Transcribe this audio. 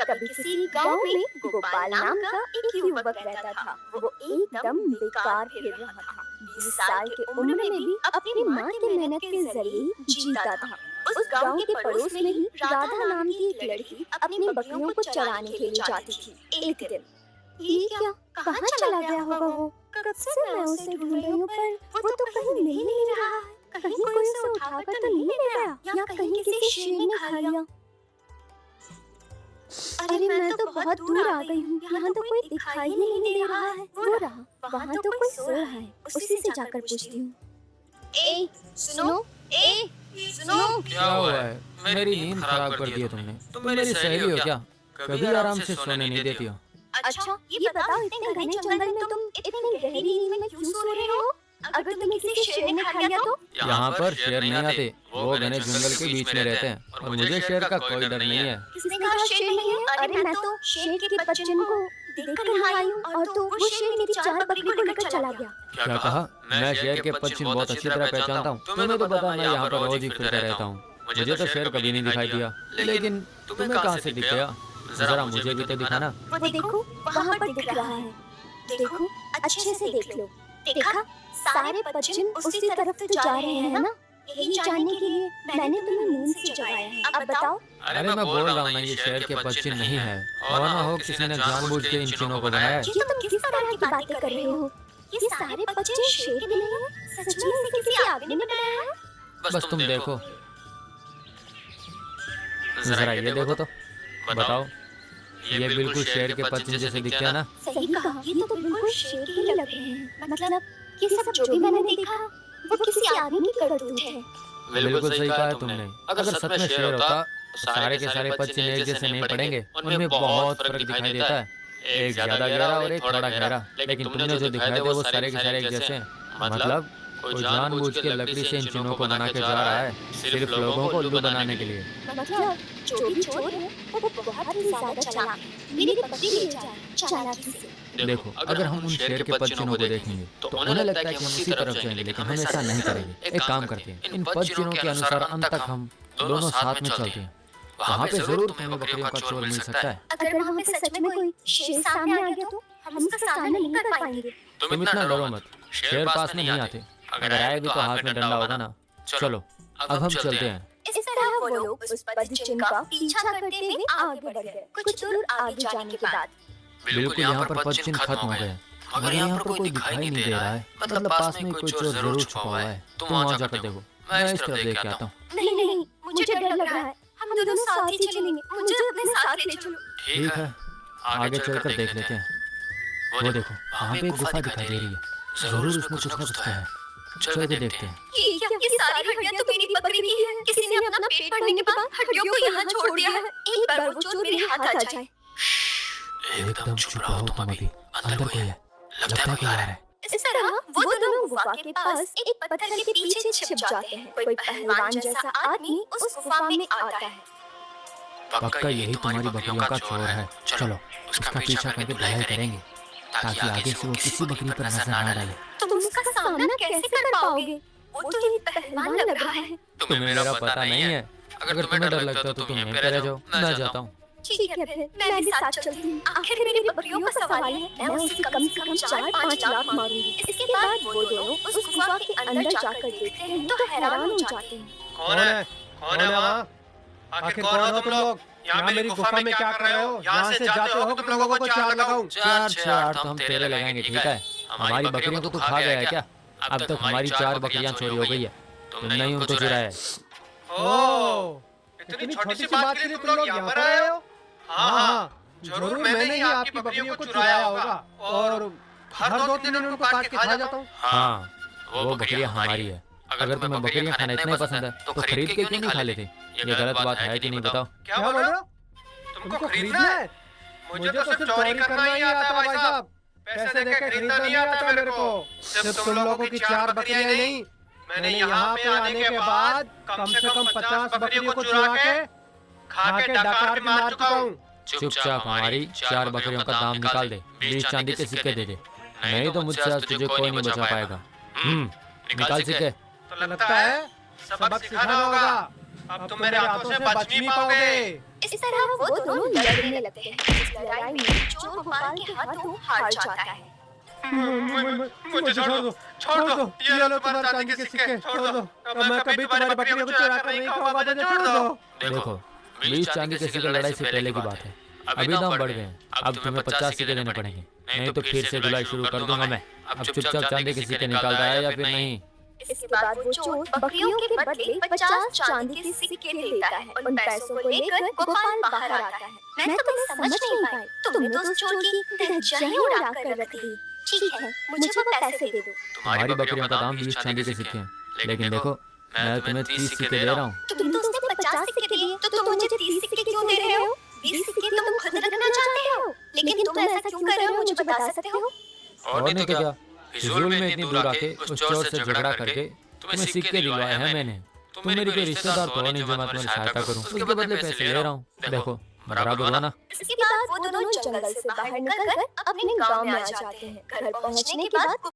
कभी किसी गांव में गोपाल नाम का एक युवक रहता था। वो एकदम बेकार खेल रहा था। 20 साल की उम्र में भी अपनी माँ की मेहनत के जरिए जीता था। उस गांव के पड़ोस में ही राधा नाम की एक लड़की अपनी बकरियों को चराने के लिए जाती थी। एक दिन ये क्या, कहाँ चला गया होगा वो? कब से मैं उसे ढूंढ रही हूँ, पर वो तो कहीं मिल ही नहीं रहा है। कहीं कोई उसे उठाकर तो नहीं ले गया, या कहीं किसी शेर ने खा लिया। अरे मैं तो बहुत दूर आ गई हूँ, यहाँ तो कोई दिखाई ही नहीं दे रहा है। वो रहा, वहाँ तो कोई सो रहा है, उसी से जाकर पूछती हूँ। ए सुनो, ए सुनो। क्या हुआ है? मेरी नींद खराब कर दी है तुमने। तुम मेरी सहेली हो क्या? कभी आराम से सोने नहीं देती हो। अच्छा ये बताओ, इतने घने जंगल में तुम इतनी गहरी नींद में क्यों सो रहे हो? अगर तुम्हें किसी शेर ने खा लिया तो? यहाँ पर शेर नहीं आते, वो घने जंगल के बीच में रहते हैं और मुझे शेर का कोई डर नहीं है। किसने कहा शेर नहीं है? अरे मैं तो शेर के बच्चन को देखकर यहाँ आई हूँ, और तो वो शेर मेरी 4 बकरी को लेकर चला गया। क्या कहा? मैं शेर के पश्चिम बहुत अच्छी तरह पहचानता हूँ। तुम्हें तो पता, मैं यहाँ पर रोज ही फिरता रहता हूँ। मुझे तो शेर कभी नहीं दिखाई दिया, लेकिन तुम्हें कहाँ से दिख गया? जरा मुझे भी तो दिखाना। वो देखो, वहाँ पर दिख रहा है। देखो, अच्छे से देख लो। देखा, सारे पश्चिम उसी तरफ तो जा रहे हैं ना? यही जानने के लिए मैंने तुम्हें नींद से जगाया है। अब बताओ। अरे मैं बोल रहा हूँ ना, ये शेर के पश्चिम नहीं है, और ना हो किसी ने जानबूझ के इन चिन्हों को बनाया है। ये तुम किस तरह की बातें कर रहे हो? ये सारे पश्चिम शेर के नहीं हैं, सच में इसे किसी आदमी ने बनाया है। बस तुम देखो, जरा ये देखो तो बताओ, ये बिल्कुल शेर के पश्चिम जैसे दिखते हैं ना? सही कहा, ये तो बिल्कुल शेर के ही लग रहे हैं। मतलब ये सब जो भी मैंने देखा, वो किसी आदमी की करतूत है। बिल्कुल सही कहा तुमने। अगर सच में शेर होता तो सारे के सारे पश्चिम एक जैसे नहीं पड़ेंगे, उनमें बहुत फर्क दिखाई देता है। एक ज्यादा गहरा और एक थोड़ा गहरा, लेकिन तुमने जो दिखाए थे वो सारे के सारे एक जैसे हैं। मतलब कोई जानबूझ के लकड़ी से इन चिन्हों को बना के जा रहा है, सिर्फ लोगों को उल्लू बनाने के लिए। मतलब जो भी चोर है वो बहुत ही ज्यादा चालाक है। मेरी बकरी ले जाए चालाकी से। देखो, अगर हम उन शेर के पश्चिमों को देखेंगे तो उन्हें लगता है कि हम उसी तरफ जाएंगे, लेकिन हम ऐसा नहीं करेंगे। एक काम करते हैं, इन पश्चिमों के अनुसार अंत तक हम दोनों साथ में चलते हैं। वहाँ पे जरूर तुम्हें बकरियों का चोर मिल सकता है। अगर वहाँ पे सच में कोई शेर सामने आ गया तो हम उसका सामना नहीं कर पाएंगे। तुम इतना डरो मत, शेर पास में नहीं आते। अगर आए भी तो हाथ में डंडा होगा ना। चलो अब हम चलते हैं। इस तरह वो लोग उस पश्चिम का पीछा करते हुए आगे बढ़ गए। कुछ दूर आगे जाने के बाद बिल्कुल यहाँ पर पश्चिम खत्म हो गए, मगर यहाँ पर कोई दिखाई नहीं दे रहा है। मतलब पास में कोई चोर जरूर छुपा हुआ है। तुम वहाँ जाकर देखो, मैं इस तरफ देख के आता हूँ। नहीं नहीं, मुझे डर लग रहा है। हम दोनों साथ ही चलेंगे, मुझे अपने साथ ले चलो। ठीक है, आगे चलकर देख लेते हैं। वो देखो, वहाँ पे एक गुफा दिखाई दे रही है, जरूर उसमें कुछ ना कुछ है। चल के देखते हैं। ये सारी हड्डियां तो मेरी बकरी की है। किसी ने अपना पेट भरने के बाद हड्डियों को यहाँ छोड़ दिया है। एक बार वो चोर मेरे हाथ आ जाए। एकदम चुप रहो तुम अभी, अंदर कोई है, लगता है कोई आ रहा है। इस तरह वो दोनों गुफा के पास एक पत्थर के पीछे छिप जाते हैं। कोई पहलवान जैसा आदमी उस गुफा में आता है। पक्का यही तुम्हारी बकरियों का चोर है। चलो उसका पीछा करके धड़ाई करेंगे, ताकि आगे से वो किसी बकरी पर नजर ना डाले। तुम उसका सामना कैसे कर पाओगे? वो तो एक पहलवान लग रहा है। तुम्हें मेरा पता नहीं है। अगर तुम्हें डर लगता तो तुम यहीं पे रह जाओ, मैं जाता हूँ। ठीक है, फिर मैं भी साथ चलती हूँ। आखिर मेरी बकरियों का सवाल है, मैं उसे कम से कम 4-5 लाख मारूंगी। इसके बाद वो दोनों उस गुफा के अंदर जाकर देखते हैं तो हैरान हो जाते हैं। कौन है? कौन है वहाँ? आखिर कौन हो तुम लोग? यहाँ मेरी गुफा में क्या कर रहे हो? यहाँ से जाते हो तुम लोगों को 4 लगाऊं? 4 तो हम तेरे लगाएंगे, ठीक है? हमारी बकरियों को तू खा गया है क्या? अब तक हमारी 4 बकरियां चोरी हो गई है, तुमने ही उनको चुराया है। ओह, इतनी छोटी सी बात के लिए तुम लोग यहाँ पर आए हो? हाँ, जरूर मैंने ही आपकी बकरियों को चुराया होगा, और हर 2-3 दिन उनको काट के खा जाता हूँ। हाँ, वो बकरियां हमारी है। अगर तुम्हें बकरियां खाना इतना पसंद है तो खरीद के क्यों नहीं खा लेते? ये गलत बात है कि नहीं, बताओ। क्या बोल रहे हो? तुमको खरीदना है? मुझे तो सिर्फ चोरी करना ही आता है भाई साहब। पैसे देके खरीदना नहीं आता मेरे को। सिर्फ तुम लोगों की 4 बकरियां नहीं, मैंने यहाँ पे आने के बाद कम से कम 50 बकरियों को चुरा के खा के डकार भी मार चुका हूँ। चुपचाप हमारी 4 बकरियों का दाम निकाल दे, 20 चांदी के सिक्के दे दे, नहीं तो मुझसे आज तुझे कोई नहीं बचा पाएगा। निकाल सिक्के। तो लगता है सबक सिखाना होगा। अब तुम मेरे हाथों से बच नहीं पाओगे। इस तरह वो दोनों लड़ने लगते हैं। इस लड़ाई में चोर गोपाल के हाथों हार जाता है। मुझे छोड़ दो, ये लो तुम्हारे चांदी के सिक्के, छोड़ दो। अब मैं कभी तुम्हारी बकरियों को चुरा कर नहीं खाऊंगा, मुझे छोड़ दो। देखो 20 चांदी के सिक्के लड़ाई से पहले की बात है। अभी दाम बढ़ गए हैं, अब तुम्हें 50 सिक्के देने पड़ेंगे, नहीं तो फिर से धुलाई शुरू कर दूंगा मैं। अब चुपचाप चांदी के सिक्के निकालता है या फिर नहीं? इसके बाद वो चोर बकरियों के बदले 50 चांदी के सिक्के देता है। उन पैसों को लेकर गोपाल बाहर आता है। मैं तो समझ नहीं पाई, तुमने तो उस चोर की धज्जियां ही उड़ा कर रख दी। ठीक है, मुझे वो पैसे दे दो। तुम्हारी बकरियों का दाम 20 चांदी के सिक्के हैं, लेकिन देखो मैं तुम्हें 30 सिक्के दे रहा हूँ। तुम तो उसने 50 सिक्के दिए, तो तुम मुझे 30 सिक्के क्यों दे रहे हो? 20 सिक्के तुम खुद रखना चाहते हो, लेकिन तुम ऐसा क्यों कर रहे हो मुझे बता सकते हो? और नहीं तो क्या, फिजूल में इतनी दूर आके उस चोर से झगड़ा करके तुम्हें सिक्के दिलवाए हैं मैंने। तुम मेरी कोई रिश्तेदार तो नहीं जो मैं तुम्हारी सहायता करूं, उसके बदले पैसे ले रहा हूँ। देखो बराबर हुआ ना? इसके बाद वो दोनों जंगल से बाहर निकलकर अपने गांव में आ जाते हैं। घर पहुंचने के बाद